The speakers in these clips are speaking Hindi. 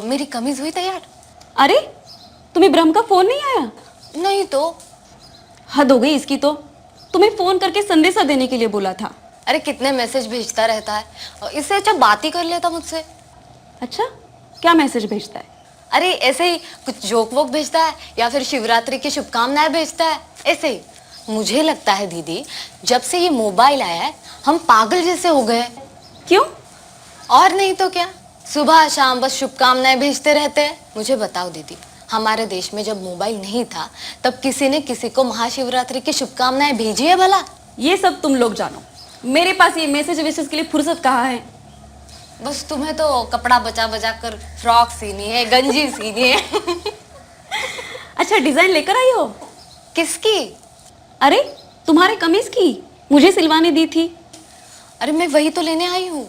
मेरी कमीज हुई तैयार? अरे तुम्हें ब्रह्म का फोन नहीं आया? नहीं तो। हद हो गई इसकी तो। तुम्हें फोन करके संदेशा देने के लिए बोला था। अरे कितने मैसेज भेजता रहता है, इससे अच्छा बात ही कर लेता मुझसे। अच्छा, क्या मैसेज भेजता है? अरे ऐसे ही कुछ जोक वोक भेजता है या फिर शिवरात्रि की शुभकामनाएं भेजता है, ऐसे ही। मुझे लगता है दीदी, जब से ये मोबाइल आया है हम पागल जैसे हो गए। क्यों? और नहीं तो क्या, सुबह शाम बस शुभकामनाएं भेजते रहते हैं। मुझे बताओ दीदी, हमारे देश में जब मोबाइल नहीं था तब किसी ने किसी को महाशिवरात्रि की शुभकामनाएं भेजी है भला? ये सब तुम लोग जानो, मेरे पास ये मैसेज वैसेज के लिए फुर्सत कहाँ है। बस तुम्हें तो कपड़ा बचा बचा कर फ्रॉक सीनी है, गंजी सीनी है। अच्छा, डिजाइन लेकर आई हो? किसकी? अरे तुम्हारे कमीज की, मुझे सिलवाने दी थी। अरे मैं वही तो लेने आई हूँ।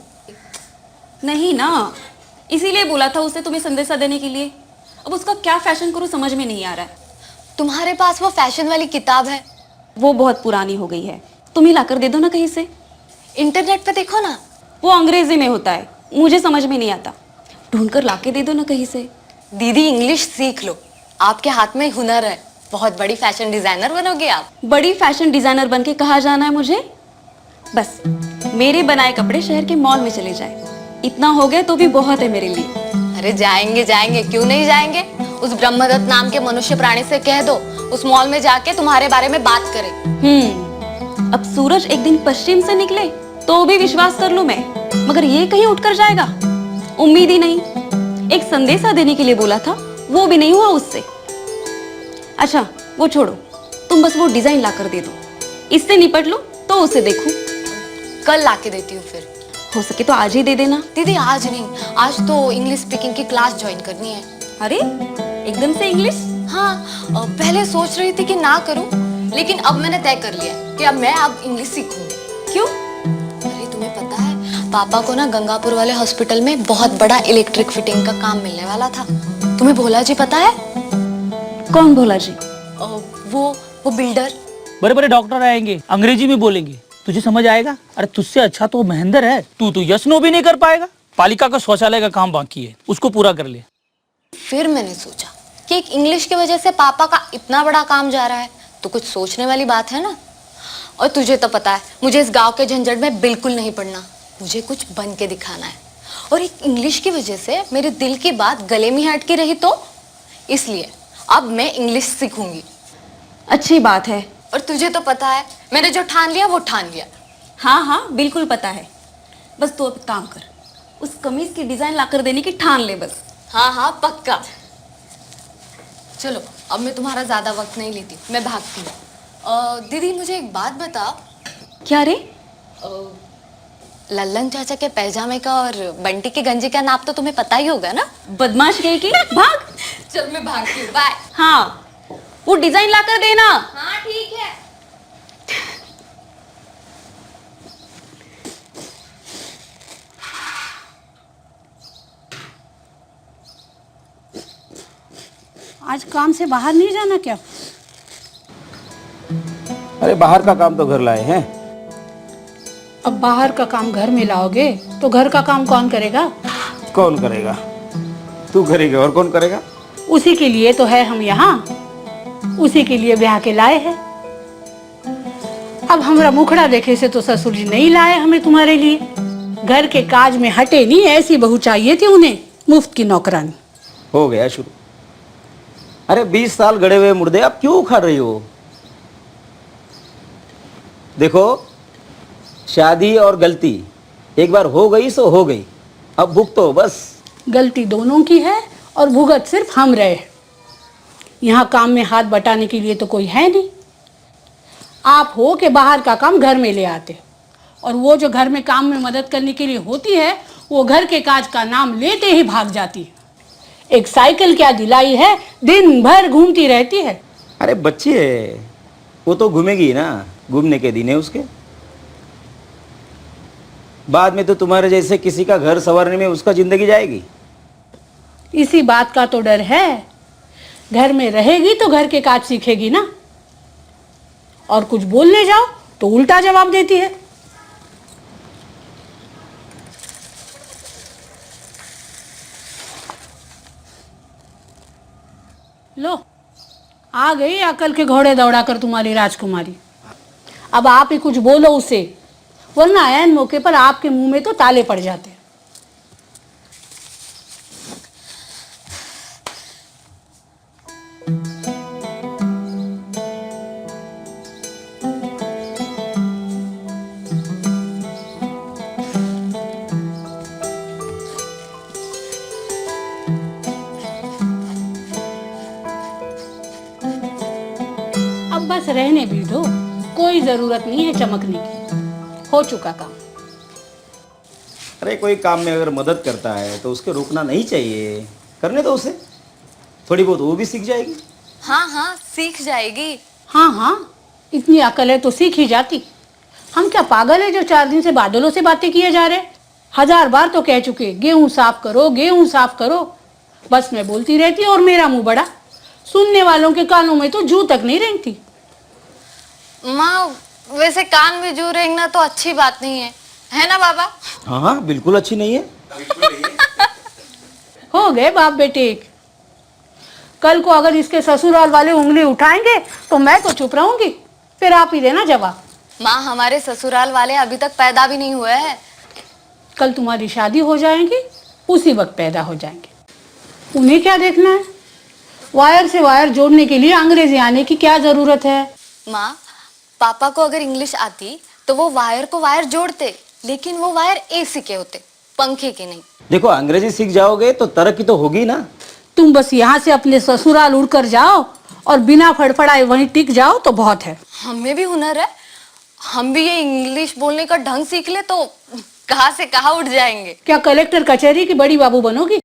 नहीं ना, इसीलिए बोला था उसे तुम्हें संदेशा देने के लिए। अब उसका क्या फैशन करूं समझ में नहीं आ रहा है। तुम्हारे पास वो फैशन वाली किताब है? वो बहुत पुरानी हो गई है, तुम ही लाकर दे दो ना कहीं से। इंटरनेट पे देखो ना। वो अंग्रेजी में होता है, मुझे समझ में नहीं आता। ढूंढ कर लाके दे दो ना कहीं से। दीदी इंग्लिश सीख लो, आपके हाथ में हुनर है, बहुत बड़ी फैशन डिजाइनर बनोगे आप। बड़ी फैशन डिजाइनर बन के कहाँ जाना है मुझे? बस मेरे बनाए कपड़े शहर के मॉल में चले जाए, इतना हो गया तो भी बहुत है मेरे लिए। अरे जाएंगे जाएंगे, क्यों नहीं जाएंगे। उस ब्रह्मदत्त नाम के मनुष्य प्राणी से कह दो उस मॉल में जाके तुम्हारे बारे में बात करे। अब सूरज एक दिन पश्चिम से निकले तो भी विश्वास कर लूं मैं, मगर ये कहीं उठकर जाएगा? उम्मीद ही नहीं। एक संदेशा देने के लिए बोला था, वो भी नहीं हुआ उससे। अच्छा वो छोड़ो, तुम बस वो डिजाइन ला कर दे दो, इससे निपट लो तो उसे देखूं। कल लाके देती हूँ फिर। हो सके तो आज ही दे देना। दीदी आज नहीं, आज तो इंग्लिश स्पीकिंग की क्लास ज्वाइन करनी है। अरे एकदम से इंग्लिश? हाँ, पहले सोच रही थी कि ना करूं, लेकिन अब मैंने तय कर लिया कि अब मैं इंग्लिश सीखूंगी। क्यों? अरे तुम्हें पता है, पापा को ना गंगापुर वाले हॉस्पिटल में बहुत बड़ा इलेक्ट्रिक फिटिंग का काम मिलने वाला था। तुम्हें भोला जी पता है? कौन भोला जी? वो बिल्डर। बड़े बड़े डॉक्टर आएंगे, अंग्रेजी में बोलेंगे, तुझे समझ आएगा? अरे तुझसे अच्छा तो महेंद्र है, तू तो यस नो भी नहीं कर पाएगा। पालिका का शौचालय का काम बाकी है, उसको पूरा कर ले। फिर मैंने सोचा कि एक इंग्लिश की वजह से पापा का इतना बड़ा काम जा रहा है, तो कुछ सोचने वाली बात है ना। और तुझे तो पता है, मुझे इस गांव के झंझट में बिल्कुल नहीं पड़ना, मुझे कुछ बन के दिखाना है। और एक इंग्लिश की वजह से मेरे दिल की बात गले में अटकी रही तो, इसलिए अब मैं इंग्लिश सीखूंगी। अच्छी बात है। और तुझे तो पता है, मैंने जो ठान लिया वो ठान लिया। हाँ हाँ बिल्कुल पता है। बस तू अब काम कर, उस कमीज की डिजाइन लाकर देने की ठान ले बस। हाँ हाँ पक्का। चलो अब मैं तुम्हारा ज्यादा वक्त नहीं लेती, मैं भागती हूँ। दीदी मुझे एक बात बताओ। क्या रे? लल्लन चाचा के पैजामे का और बंटी के गंजी का नाप तो तुम्हें पता ही होगा ना। बदमाश कहीं की, भाग। चल मैं भागती हूँ, बाय। हाँ वो डिजाइन लाकर देना। हाँ ठीक है। आज काम से बाहर नहीं जाना क्या? अरे बाहर का काम तो घर लाए हैं। अब बाहर का काम घर में लाओगे तो घर का काम कौन करेगा? कौन करेगा? तू करेगा, और कौन करेगा? उसी के लिए तो है हम यहाँ, उसी के लिए ब्याह के लाए हैं। अब हमारा मुखड़ा देखे से तो ससुर जी नहीं लाए हमें तुम्हारे लिए। घर के काज में हटे नहीं, ऐसी बहू चाहिए थी उन्हें, मुफ्त की नौकरानी। हो गया शुरू। अरे 20 साल गड़े हुए मुर्दे अब क्यों उखाड़ रही हो? देखो, शादी और गलती एक बार हो गई सो हो गई, अब भुगतो बस। गलती दोनों की है और भुगत सिर्फ हम रहे। यहाँ काम में हाथ बटाने के लिए तो कोई है नहीं। आप हो कि बाहर का काम घर में ले आते, और वो जो घर में काम में मदद करने के लिए होती है वो घर के काज का नाम लेते ही भाग जाती है। एक साइकिल क्या दिलाई है, दिन भर घूमती रहती है। अरे बच्ची है, वो तो घूमेगी ना, घूमने के दिन है उसके। बाद में तो तुम्हारे जैसे किसी का घर संवारने में उसका जिंदगी जाएगी। इसी बात का तो डर है, घर में रहेगी तो घर के काज सीखेगी ना, और कुछ बोलने जाओ तो उल्टा जवाब देती है। लो, आ गई अकल के घोड़े दौड़ाकर तुम्हारी राजकुमारी। अब आप ही कुछ बोलो उसे, वरना ऐन मौके पर आपके मुंह में तो ताले पड़ जाते। अब बस रहने भी दो, कोई जरूरत नहीं है चमकने की, हो चुका काम। अरे कोई काम में अगर मदद करता है तो उसके रोकना नहीं चाहिए, करने दो उसे, थोड़ी बहुत वो भी सीख जाएगी। हाँ हाँ सीख जाएगी। हाँ हाँ, इतनी अकल है तो सीख ही जाती। हम क्या पागल है जो 4 दिन से बादलों से बातें किए जा रहे? 1000 बार तो कह चुके, गेहूं साफ करो, गेहूं साफ करो। बस मैं बोलती रहती और मेरा मुंह बड़ा, सुनने वालों के कानों में तो जू तक नहीं रेंगती। माँ वैसे कान में जू रेंगना तो अच्छी बात नहीं है ना बाबा? हाँ हाँ बिल्कुल अच्छी नहीं है। हो गए बाप बेटे एक। कल को अगर इसके ससुराल वाले उंगली उठाएंगे तो मैं तो चुप रहूंगी, फिर आप ही देना जवाब। माँ हमारे ससुराल वाले अभी तक पैदा भी नहीं हुए हैं। कल तुम्हारी शादी हो जाएगी, उसी वक्त पैदा हो जाएंगे। उन्हें क्या देखना है? वायर से वायर जोड़ने के लिए अंग्रेजी आने की क्या जरूरत है? माँ पापा को अगर इंग्लिश आती तो वो वायर को वायर जोड़ते, लेकिन वो वायर एसी के होते, पंखे के नहीं। देखो अंग्रेजी सीख जाओगे तो तरक्की तो होगी ना। तुम बस यहाँ से अपने ससुराल उड़कर जाओ और बिना फड़फड़ाए वहीं टिक जाओ तो बहुत है। हमें भी हुनर है, हम भी ये इंग्लिश बोलने का ढंग सीख ले तो कहाँ से कहाँ उठ जाएंगे। क्या कलेक्टर कचहरी की बड़ी बाबू बनोगी?